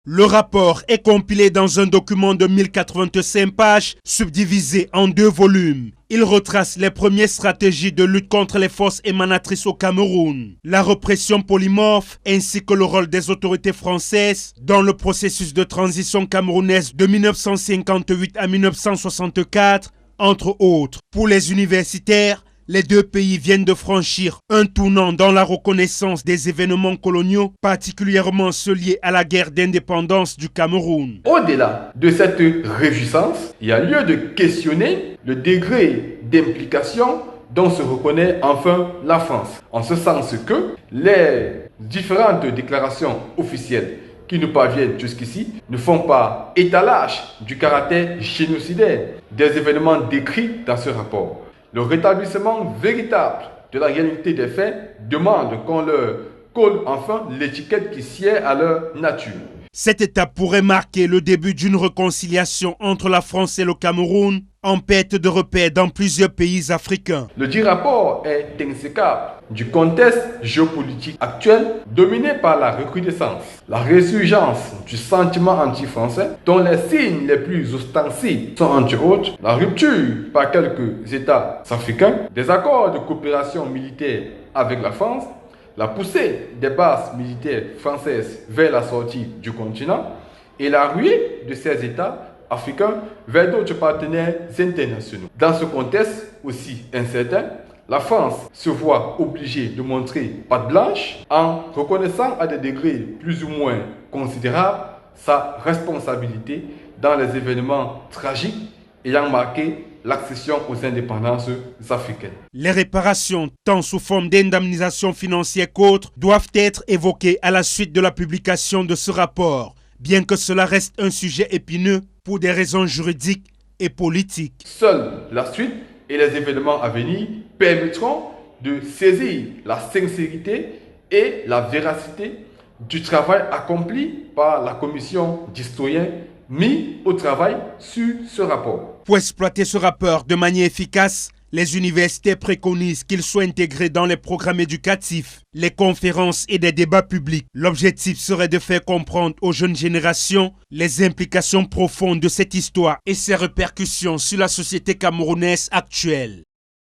Le rapport est compilé dans un document de 1085 pages, subdivisé en 2 volumes. Il retrace les premières stratégies de lutte contre les forces émanatrices au Cameroun, la répression polymorphe ainsi que le rôle des autorités françaises dans le processus de transition camerounaise de 1958 à 1964, entre autres. Pour les universitaires, les 2 pays viennent de franchir un tournant dans la reconnaissance des événements coloniaux, particulièrement ceux liés à la guerre d'indépendance du Cameroun. Au-delà de cette réjouissance, il y a lieu de questionner le degré d'implication dont se reconnaît enfin la France. En ce sens que les différentes déclarations officielles qui nous parviennent jusqu'ici ne font pas étalage du caractère génocidaire des événements décrits dans ce rapport. Le rétablissement véritable de la réalité des faits demande qu'on leur colle enfin l'étiquette qui sied à leur nature. Cette étape pourrait marquer le début d'une réconciliation entre la France et le Cameroun, en perte de repères dans plusieurs pays africains. Le dit rapport est insécable du contexte géopolitique actuel dominé par la recrudescence, la résurgence du sentiment anti-français dont les signes les plus ostensibles sont entre autres la rupture par quelques États africains, des accords de coopération militaire avec la France, la poussée des bases militaires françaises vers la sortie du continent et la ruée de ces États africains vers d'autres partenaires internationaux. Dans ce contexte aussi incertain, la France se voit obligée de montrer patte blanche en reconnaissant à des degrés plus ou moins considérables sa responsabilité dans les événements tragiques ayant marqué l'accession aux indépendances africaines. Les réparations, tant sous forme d'indemnisation financière qu'autres, doivent être évoquées à la suite de la publication de ce rapport, bien que cela reste un sujet épineux pour des raisons juridiques et politiques. Seule la suite et les événements à venir permettront de saisir la sincérité et la véracité du travail accompli par la commission d'historiens mis au travail sur ce rapport. Pour exploiter ce rapport de manière efficace, les universités préconisent qu'il soit intégré dans les programmes éducatifs, les conférences et des débats publics. L'objectif serait de faire comprendre aux jeunes générations les implications profondes de cette histoire et ses répercussions sur la société camerounaise actuelle.